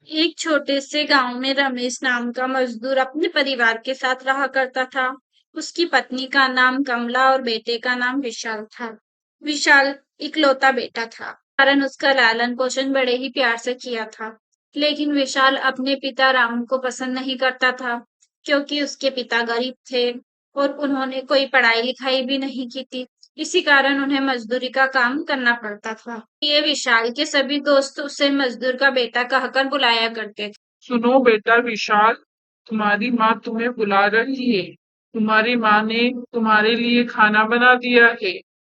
एक छोटे से गांव में रमेश नाम का मजदूर अपने परिवार के साथ रहा करता था। उसकी पत्नी का नाम कमला और बेटे का नाम विशाल था। विशाल इकलौता बेटा था, कारण उसका लालन पोषण बड़े ही प्यार से किया था। लेकिन विशाल अपने पिता रामू को पसंद नहीं करता था, क्योंकि उसके पिता गरीब थे और उन्होंने कोई पढ़ाई लिखाई भी नहीं की थी। इसी कारण उन्हें मजदूरी का काम करना पड़ता था। ये विशाल के सभी दोस्त उसे मजदूर का बेटा कहकर बुलाया करते थे। सुनो बेटा विशाल, तुम्हारी माँ तुम्हें बुला रही है। तुम्हारी माँ ने तुम्हारे लिए खाना बना दिया है।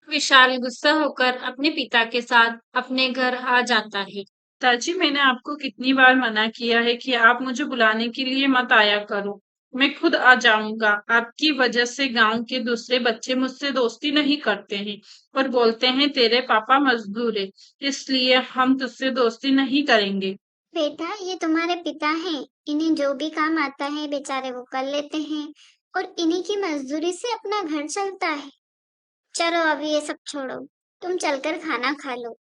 विशाल गुस्सा होकर अपने पिता के साथ अपने घर आ जाता है। चाची, मैंने आपको कितनी बार मना किया है कि आप मुझे बुलाने के लिए मत आया करो। मैं खुद आ जाऊंगा। आपकी वजह से गांव के दूसरे बच्चे मुझसे दोस्ती नहीं करते हैं और बोलते हैं तेरे पापा मजदूर है, इसलिए हम तुझसे दोस्ती नहीं करेंगे। बेटा, ये तुम्हारे पिता हैं। इन्हें जो भी काम आता है बेचारे वो कर लेते हैं और इन्हीं की मजदूरी से अपना घर चलता है। चलो अभी ये सब छोड़ो, तुम चलकर खाना खा लो।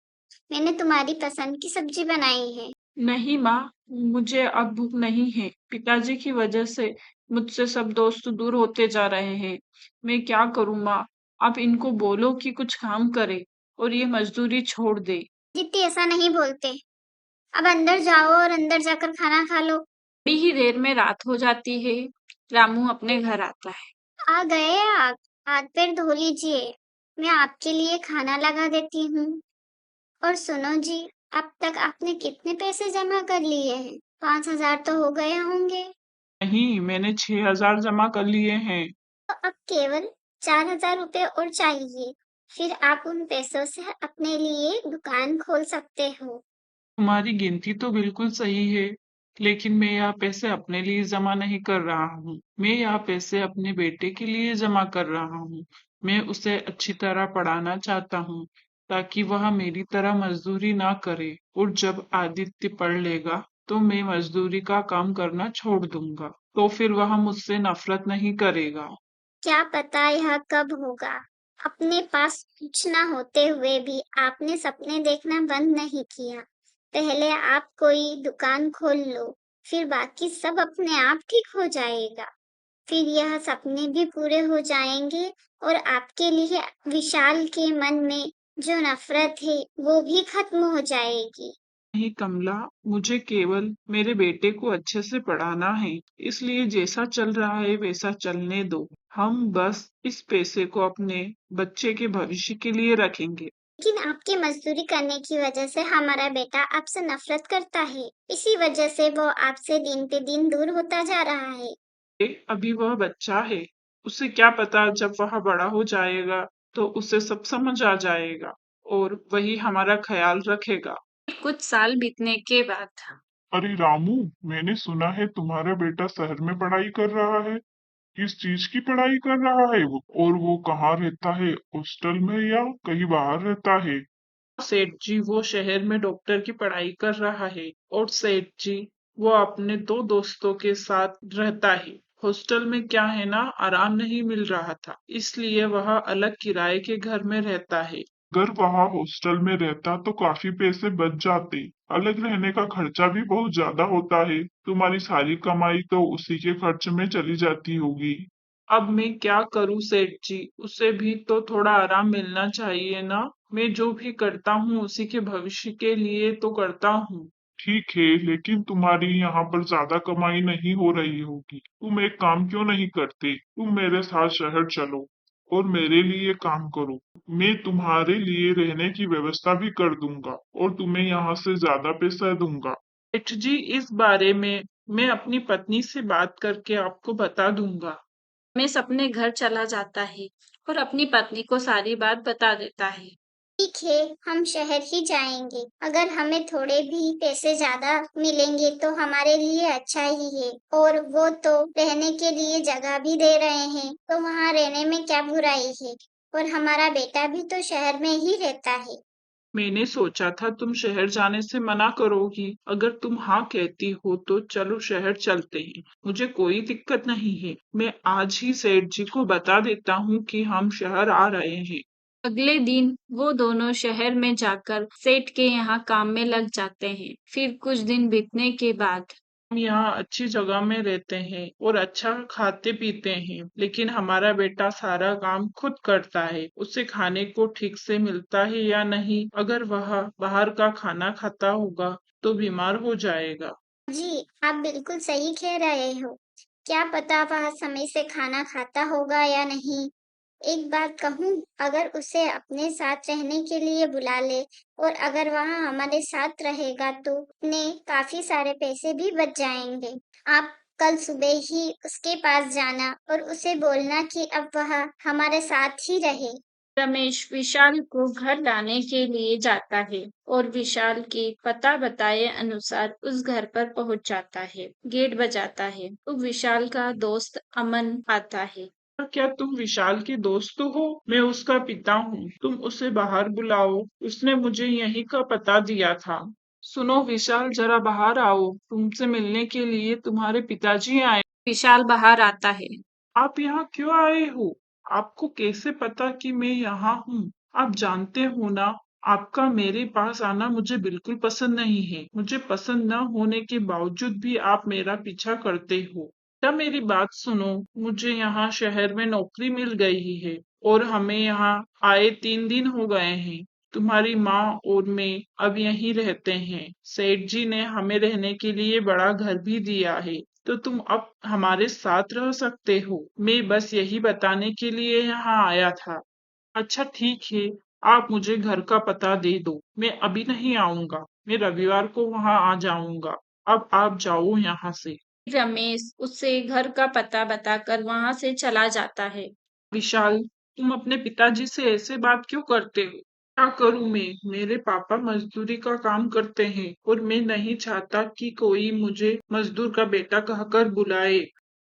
मैंने तुम्हारी पसंद की सब्जी बनाई है। नहीं माँ, मुझे अब भूख नहीं है। पिताजी की वजह से मुझसे सब दोस्त दूर होते जा रहे हैं। मैं क्या करूँ माँ? आप इनको बोलो कि कुछ काम करे और ये मजदूरी छोड़ दे। दीदी ऐसा नहीं बोलते। अब अंदर जाओ और अंदर जाकर खाना खा लो। थोड़ी ही देर में रात हो जाती है। रामू अपने घर आता है। आ गए आप? हाथ पैर धो लीजिए, मैं आपके लिए खाना लगा देती हूँ। और सुनो जी, अब तक आपने कितने पैसे जमा कर लिए हैं? 5,000 तो हो गए होंगे। नहीं, मैंने 6,000 जमा कर लिए हैं। तो अब केवल 4,000 रुपए और चाहिए। फिर आप उन पैसों से अपने लिए दुकान खोल सकते हो। तुम्हारी गिनती तो बिल्कुल सही है, लेकिन मैं यह पैसे अपने लिए जमा नहीं कर रहा हूँ। मैं यह पैसे अपने बेटे के लिए जमा कर रहा हूँ। मैं उसे अच्छी तरह पढ़ाना चाहता हूँ, ताकि वह मेरी तरह मजदूरी ना करे। और जब आदित्य पढ़ लेगा, तो मैं मजदूरी का काम करना छोड़ दूंगा। तो फिर वह मुझसे नफरत नहीं करेगा। क्या पता यह कब होगा। अपने पास कुछ न होते हुए भी आपने सपने देखना बंद नहीं किया। पहले आप कोई दुकान खोल लो, फिर बाकी सब अपने आप ठीक हो जाएगा। फिर यह सपने भी पूरे हो जाएंगे और आपके लिए विशाल के मन में जो नफरत है वो भी खत्म हो जाएगी। नहीं कमला, मुझे केवल मेरे बेटे को अच्छे से पढ़ाना है, इसलिए जैसा चल रहा है वैसा चलने दो। हम बस इस पैसे को अपने बच्चे के भविष्य के लिए रखेंगे। लेकिन आपकी मजदूरी करने की वजह से हमारा बेटा आपसे नफरत करता है। इसी वजह से वो आपसे दिन पे दिन दूर होता जा रहा है। अभी वह बच्चा है, उसे क्या पता जब वह बड़ा हो जाएगा तो उसे सब समझ आ जाएगा और वही हमारा ख्याल रखेगा। कुछ साल बीतने के बाद अरे रामू, मैंने सुना है तुम्हारा बेटा शहर में पढ़ाई कर रहा है। किस चीज की पढ़ाई कर रहा है वो? और वो कहाँ रहता है, हॉस्टल में या कहीं बाहर रहता है? सेठ जी, वो शहर में डॉक्टर की पढ़ाई कर रहा है। और सेठ जी, वो अपने दो दोस्तों के साथ रहता है। हॉस्टल में क्या है ना, आराम नहीं मिल रहा था, इसलिए वह अलग किराए के घर में रहता है। अगर वहाँ हॉस्टल में रहता तो काफी पैसे बच जाते। अलग रहने का खर्चा भी बहुत ज्यादा होता है। तुम्हारी सारी कमाई तो उसी के खर्च में चली जाती होगी। अब मैं क्या करूं सेठ जी, उसे भी तो थोड़ा आराम मिलना चाहिए ना। मैं जो भी करता हूँ उसी के भविष्य के लिए तो करता हूँ। ठीक है, लेकिन तुम्हारी यहाँ पर ज्यादा कमाई नहीं हो रही होगी। तुम एक काम क्यों नहीं करते, तुम मेरे साथ शहर चलो और मेरे लिए काम करो। मैं तुम्हारे लिए रहने की व्यवस्था भी कर दूंगा और तुम्हें यहाँ से ज्यादा पैसा दूंगा। सेठ जी, इस बारे में मैं अपनी पत्नी से बात करके आपको बता दूंगा। रमेश अपने घर चला जाता है और अपनी पत्नी को सारी बात बता देता है। ठीक है, हम शहर ही जाएंगे। अगर हमें थोड़े भी पैसे ज्यादा मिलेंगे तो हमारे लिए अच्छा ही है। और वो तो रहने के लिए जगह भी दे रहे हैं, तो वहाँ रहने में क्या बुराई है। और हमारा बेटा भी तो शहर में ही रहता है। मैंने सोचा था तुम शहर जाने से मना करोगी। अगर तुम हाँ कहती हो तो चलो शहर चलते हैं, मुझे कोई दिक्कत नहीं है। मैं आज ही सेठ जी को बता देता हूँ कि हम शहर आ रहे हैं। अगले दिन वो दोनों शहर में जाकर सेठ के यहाँ काम में लग जाते हैं। फिर कुछ दिन बीतने के बाद हम यहाँ अच्छी जगह में रहते हैं और अच्छा खाते पीते हैं, लेकिन हमारा बेटा सारा काम खुद करता है। उसे खाने को ठीक से मिलता है या नहीं? अगर वह बाहर का खाना खाता होगा तो बीमार हो जाएगा। जी, आप बिल्कुल सही कह रहे हो। क्या पता वह समय से खाना खाता होगा या नहीं। एक बात कहूँ, अगर उसे अपने साथ रहने के लिए बुला ले और अगर वह हमारे साथ रहेगा तो अपने काफी सारे पैसे भी बच जाएंगे। आप कल सुबह ही उसके पास जाना और उसे बोलना कि अब वह हमारे साथ ही रहे। रमेश विशाल को घर लाने के लिए जाता है और विशाल के पता बताए अनुसार उस घर पर पहुंच जाता है। गेट बजाता है तो विशाल का दोस्त अमन आता है। क्या तुम विशाल के दोस्त हो? मैं उसका पिता हूँ, तुम उसे बाहर बुलाओ, उसने मुझे यहीं का पता दिया था। सुनो विशाल, जरा बाहर आओ, तुमसे मिलने के लिए तुम्हारे पिताजी आए। विशाल बाहर आता है। आप यहाँ क्यों आए हो? आपको कैसे पता कि मैं यहाँ हूँ? आप जानते हो ना, आपका मेरे पास आना मुझे बिल्कुल पसंद नहीं है। मुझे पसंद न होने के बावजूद भी आप मेरा पीछा करते हो। क्या मेरी बात सुनो, मुझे यहाँ शहर में नौकरी मिल गई है और हमें यहाँ आए 3 दिन हो गए हैं। तुम्हारी माँ और मैं अब यहीं रहते हैं। सेठ जी ने हमें रहने के लिए बड़ा घर भी दिया है, तो तुम अब हमारे साथ रह सकते हो। मैं बस यही बताने के लिए यहाँ आया था। अच्छा ठीक है, आप मुझे घर का पता दे दो, मैं अभी नहीं आऊंगा, मैं रविवार को वहां आ जाऊंगा। अब आप जाओ यहाँ से। रमेश उसे घर का पता बताकर वहां से चला जाता है। विशाल, तुम अपने पिताजी से ऐसे बात क्यों करते हो? क्या करूं मैं? मेरे पापा मजदूरी का काम करते हैं और मैं नहीं चाहता कि कोई मुझे मजदूर का बेटा कहकर बुलाए।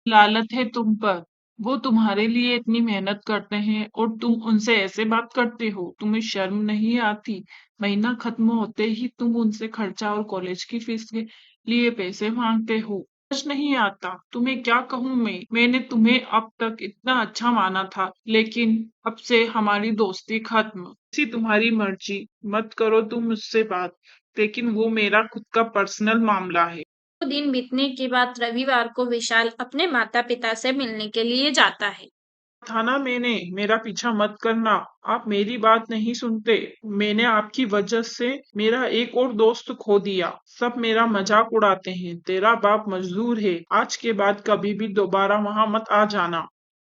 लालत है तुम पर। वो तुम्हारे लिए इतनी मेहनत करते हैं और तुम उनसे ऐसे बात करते हो। तुम्हें शर्म नहीं आती? महीना खत्म होते ही तुम उनसे खर्चा और कॉलेज की फीस के लिए पैसे मांगते हो। समझ नहीं आता। तुम्हें क्या कहूँ मैं? मैंने तुम्हें अब तक इतना अच्छा माना था, लेकिन अब से हमारी दोस्ती खत्म। इसी तुम्हारी मर्जी, मत करो तुम मुझसे बात, लेकिन वो मेरा खुद का पर्सनल मामला है। 2 दिन बीतने के बाद रविवार को विशाल अपने माता पिता से मिलने के लिए जाता है। था ना मैंने, मेरा पीछा मत करना। आप मेरी बात नहीं सुनते। मैंने आपकी वजह से मेरा एक और दोस्त खो दिया। सब मेरा मजाक उड़ाते हैं। तेरा बाप मजदूर है। आज के बाद कभी भी दोबारा वहां मत आ जाना।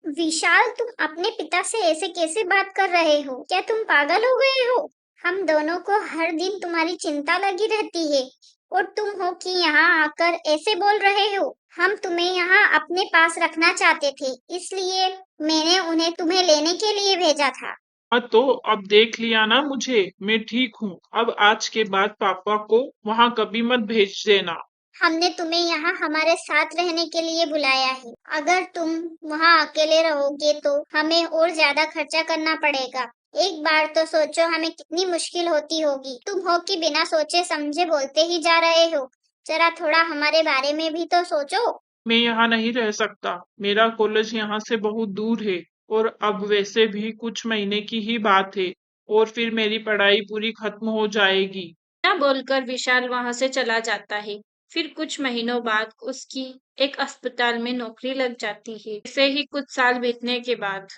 विशाल, तुम अपने पिता से ऐसे कैसे बात कर रहे हो? क्या तुम पागल हो गए हो? हम दोनों को हर दिन तुम्हारी चिंता लगी रहती है और तुम हो कि यहाँ आकर ऐसे बोल रहे हो। हम तुम्हें यहाँ अपने पास रखना चाहते थे, इसलिए मैंने उन्हें तुम्हें लेने के लिए भेजा था। हाँ तो अब देख लिया ना मुझे, मैं ठीक हूँ। अब आज के बाद पापा को वहां कभी मत भेज देना। हमने तुम्हें यहाँ हमारे साथ रहने के लिए बुलाया है। अगर तुम वहाँ अकेले रहोगे तो हमें और ज्यादा खर्चा करना पड़ेगा। एक बार तो सोचो हमें कितनी मुश्किल होती होगी। तुम हो कि बिना सोचे समझे बोलते ही जा रहे हो। जरा थोड़ा हमारे बारे में भी तो सोचो। मैं यहाँ नहीं रह सकता। मेरा कॉलेज यहाँ से बहुत दूर है और अब वैसे भी कुछ महीने की ही बात है और फिर मेरी पढ़ाई पूरी खत्म हो जाएगी। न बोलकर विशाल वहां से चला जाता है। फिर कुछ महीनों बाद उसकी एक अस्पताल में नौकरी लग जाती है। ऐसे ही कुछ साल बीतने के बाद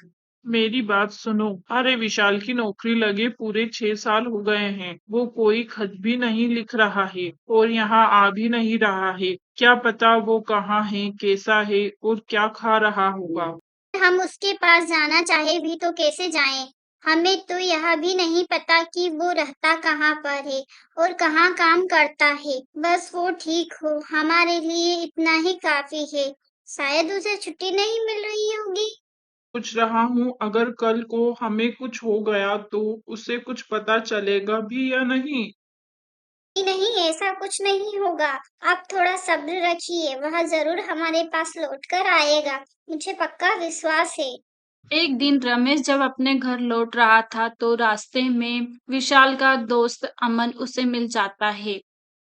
मेरी बात सुनो। अरे विशाल की नौकरी लगे पूरे 6 साल हो गए हैं। वो कोई खत भी नहीं लिख रहा है और यहाँ आ भी नहीं रहा है। क्या पता वो कहाँ है, कैसा है और क्या खा रहा होगा। हम उसके पास जाना चाहे भी तो कैसे जाएं? हमें तो यह भी नहीं पता कि वो रहता कहाँ पर है और कहाँ काम करता है। बस वो ठीक हो, हमारे लिए इतना ही काफी है। शायद उसे छुट्टी नहीं मिल रही होगी। सोच रहा हूँ अगर कल को हमें कुछ हो गया तो उसे कुछ पता चलेगा भी या नहीं। नहीं, ऐसा कुछ नहीं होगा। आप थोड़ा सब्र रखिए, वह जरूर हमारे पास लौट कर आएगा। मुझे पक्का विश्वास है। एक दिन रमेश जब अपने घर लौट रहा था तो रास्ते में विशाल का दोस्त अमन उसे मिल जाता है।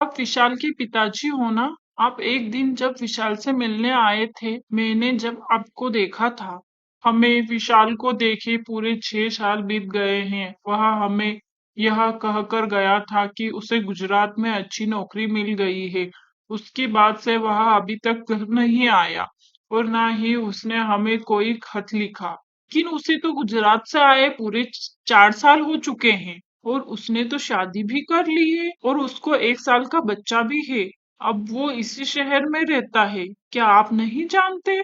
आप विशाल के पिताजी हो ना? आप एक दिन जब विशाल से मिलने आए थे, मैंने जब आपको देखा था। हमें विशाल को देखे पूरे 6 साल बीत गए हैं। वह हमें यह कहकर गया था कि उसे गुजरात में अच्छी नौकरी मिल गई है। उसके बाद से वह अभी तक घर नहीं आया और ना ही उसने हमें कोई खत लिखा। लेकिन उसे तो गुजरात से आए पूरे 4 साल हो चुके हैं और उसने तो शादी भी कर ली है और उसको 1 साल का बच्चा भी है। अब वो इसी शहर में रहता है। क्या आप नहीं जानते?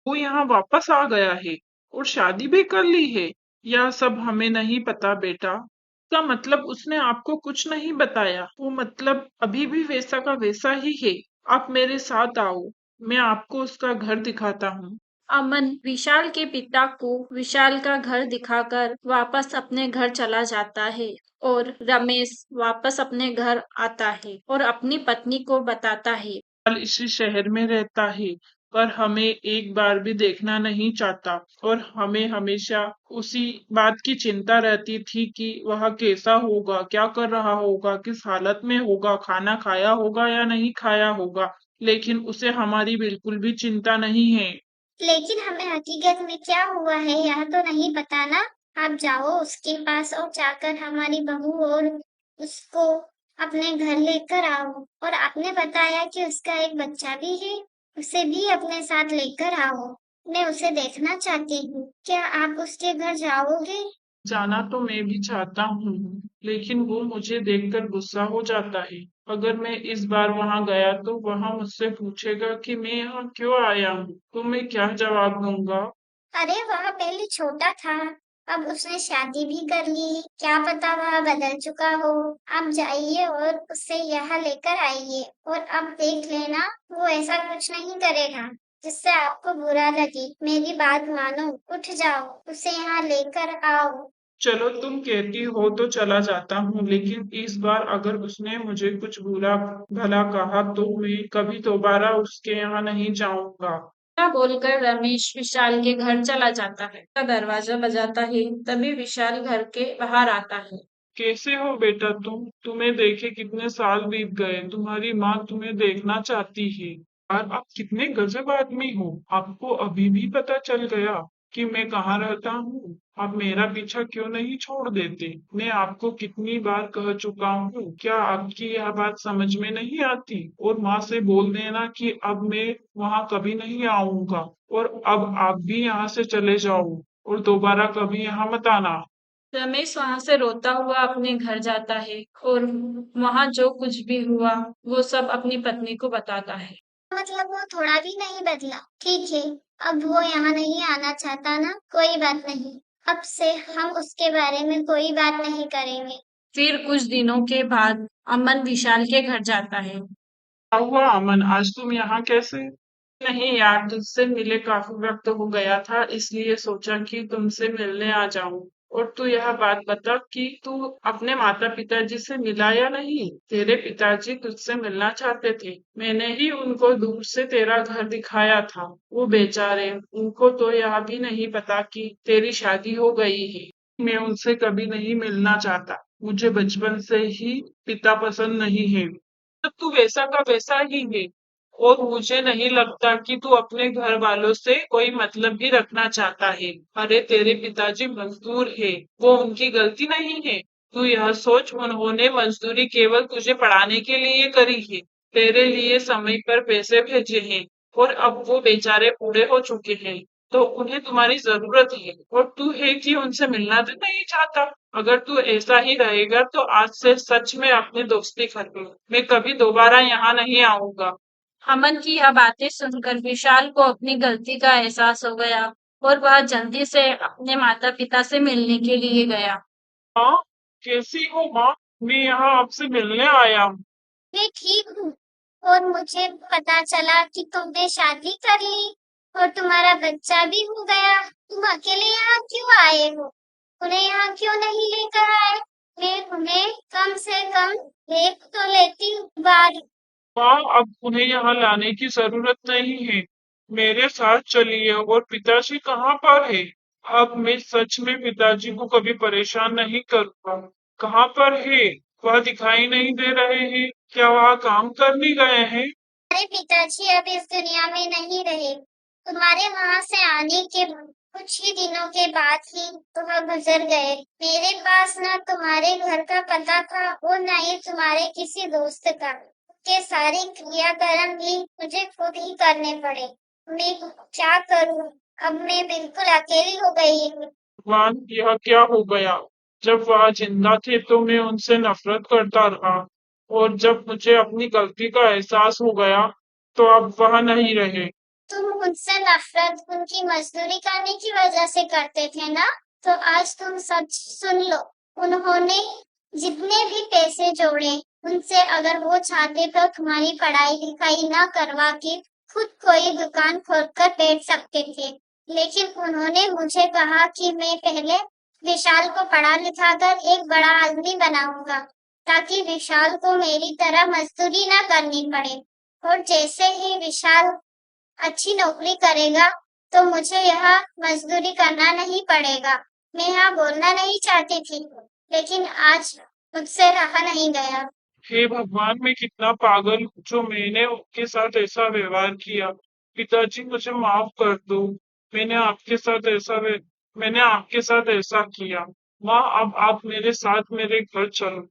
वो यहाँ वापस आ गया है और शादी भी कर ली है। यह सब हमें नहीं पता बेटा। का मतलब उसने आपको कुछ नहीं बताया? वो मतलब अभी भी वैसा का वैसा ही है। आप मेरे साथ आओ, मैं आपको उसका घर दिखाता हूँ। अमन विशाल के पिता को विशाल का घर दिखाकर वापस अपने घर चला जाता है और रमेश वापस अपने घर आता है और अपनी पत्नी को बताता है। विशाल इसी शहर में रहता है पर हमें एक बार भी देखना नहीं चाहता और हमें हमेशा उसी बात की चिंता रहती थी कि वह कैसा होगा, क्या कर रहा होगा, किस हालत में होगा, खाना खाया होगा या नहीं खाया होगा। लेकिन उसे हमारी बिल्कुल भी चिंता नहीं है। लेकिन हमें हकीकत में क्या हुआ है यह तो नहीं पता ना। आप जाओ उसके पास और जाकर हमारी बहू और उसको अपने घर लेकर आओ। और आपने बताया कि उसका एक बच्चा भी है, उसे भी अपने साथ लेकर आओ। मैं उसे देखना चाहती हूँ। क्या आप उसके घर जाओगे? जाना तो मैं भी चाहता हूँ लेकिन वो मुझे देखकर गुस्सा हो जाता है। अगर मैं इस बार वहां गया तो वहां मुझसे पूछेगा कि मैं यहाँ क्यों आया हूँ, तो मैं क्या जवाब दूंगा? अरे वह पहले छोटा था, अब उसने शादी भी कर ली। क्या पता वह बदल चुका हो। आप जाइए और उसे यहाँ लेकर आइए और अब देख लेना वो ऐसा कुछ नहीं करेगा जिससे आपको बुरा लगे। मेरी बात मानो, उठ जाओ, उसे यहाँ लेकर आओ। चलो तुम कहती हो तो चला जाता हूँ लेकिन इस बार अगर उसने मुझे कुछ बुरा भला कहा तो मैं कभी दोबारा उसके यहाँ नहीं जाऊंगा। ऐसा बोलकर रमेश विशाल के घर चला जाता है। का दरवाजा बजाता है, तभी विशाल घर के बाहर आता है। कैसे हो बेटा तुम? तुम्हें देखे कितने साल बीत गए। तुम्हारी माँ तुम्हें देखना चाहती है। और आप कितने गजब आदमी हो, आपको अभी भी पता चल गया कि मैं कहाँ रहता हूँ। आप मेरा पीछा क्यों नहीं छोड़ देते? मैं आपको कितनी बार कह चुका हूँ, क्या आपकी यह बात समझ में नहीं आती? और माँ से बोल देना कि अब मैं वहाँ कभी नहीं आऊंगा और अब आप भी यहाँ से चले जाओ और दोबारा कभी यहाँ मत आना। रमेश वहां से रोता हुआ अपने घर जाता है और वहां जो कुछ भी हुआ वो सब अपनी पत्नी को बताता है। मतलब वो थोड़ा भी नहीं बदला? ठीक है, अब वो यहाँ नहीं आना चाहता ना, कोई बात नहीं। अब से हम उसके बारे में कोई बात नहीं करेंगे। फिर कुछ दिनों के बाद अमन विशाल के घर जाता है। क्या हुआ अमन, आज तुम यहाँ कैसे? नहीं यार, तुझसे मिले काफी वक्त हो गया था इसलिए सोचा कि तुमसे मिलने आ जाऊं। और तू यह बात बता कि तू अपने माता पिताजी से मिला या नहीं? तेरे पिताजी तुझसे मिलना चाहते थे। मैंने ही उनको दूर से तेरा घर दिखाया था। वो बेचारे, उनको तो यह भी नहीं पता कि तेरी शादी हो गई है। मैं उनसे कभी नहीं मिलना चाहता। मुझे बचपन से ही पिता पसंद नहीं है। तब तू वैसा का वैसा ही है और मुझे नहीं लगता कि तू अपने घर वालों से कोई मतलब भी रखना चाहता है। अरे तेरे पिताजी मजदूर है, वो उनकी गलती नहीं है। तू यह सोच, उन्होंने मजदूरी केवल तुझे पढ़ाने के लिए करी है, तेरे लिए समय पर पैसे भेजे हैं और अब वो बेचारे बूढ़े हो चुके हैं तो उन्हें तुम्हारी जरूरत है और तू है कि उनसे मिलना तो नहीं चाहता। अगर तू ऐसा ही रहेगा तो आज से सच में अपनी दोस्ती खत्म। मैं कभी दोबारा यहाँ नहीं आऊंगा। अमन की यह बातें सुनकर विशाल को अपनी गलती का एहसास हो गया और वह जल्दी से अपने माता पिता से मिलने के लिए गया। हाँ, कैसी हो माँ? मैं यहाँ आपसे मिलने आया हूँ। मैं ठीक हूँ और मुझे पता चला कि तुमने शादी कर ली और तुम्हारा बच्चा भी हो गया। तुम अकेले यहाँ क्यों आए हो? उन्हें यहाँ क्यों नहीं लेकर आए? मैं उन्हें कम से कम देख तो लेती बार। माँ, अब उन्हें यहाँ लाने की जरूरत नहीं है। मेरे साथ चलिए। और पिताजी कहाँ पर है? अब मैं सच में पिताजी को कभी परेशान नहीं करूँगा। कहाँ पर है? वह दिखाई नहीं दे रहे हैं। क्या वह काम करने गए हैं? तुम्हारे पिताजी अब इस दुनिया में नहीं रहे। तुम्हारे वहां से आने के कुछ ही दिनों के बाद ही वह गुजर गए। मेरे पास न तुम्हारे घर का पता था और न ही तुम्हारे किसी दोस्त का। के सारे क्रियाकर्म भी मुझे खुद ही करने पड़े। मैं क्या करूं? अब मैं बिल्कुल अकेली हो गई हूँ। भगवान, यह क्या हो गया? जब वह जिंदा थे तो मैं उनसे नफरत करता रहा, और जब मुझे अपनी गलती का एहसास हो गया तो अब वह नहीं रहे। तुम मुझसे नफरत उनकी मजदूरी करने की वजह से करते थे ना? तो आज तुम सच सुन लो। उन्होंने जितने भी पैसे जोड़े, उनसे अगर वो चाहते तो तुम्हारी पढ़ाई लिखाई ना करवा के खुद कोई दुकान खोलकर बैठ सकते थे। लेकिन उन्होंने मुझे कहा कि मैं पहले विशाल को पढ़ा लिखा कर एक बड़ा आदमी बनाऊंगा, ताकि विशाल को मेरी तरह मजदूरी ना करनी पड़े। और जैसे ही विशाल अच्छी नौकरी करेगा तो मुझे यह मजदूरी करना नहीं पड़ेगा। मैं यहाँ बोलना नहीं चाहती थी, लेकिन आज मुझसे रहा नहीं गया। हे भगवान, मैं कितना पागल हूँ जो मैंने उनके साथ ऐसा व्यवहार किया। पिताजी, मुझे माफ कर दो। मैंने आपके साथ मैंने आपके साथ ऐसा किया। माँ, अब आप मेरे साथ मेरे घर चलो।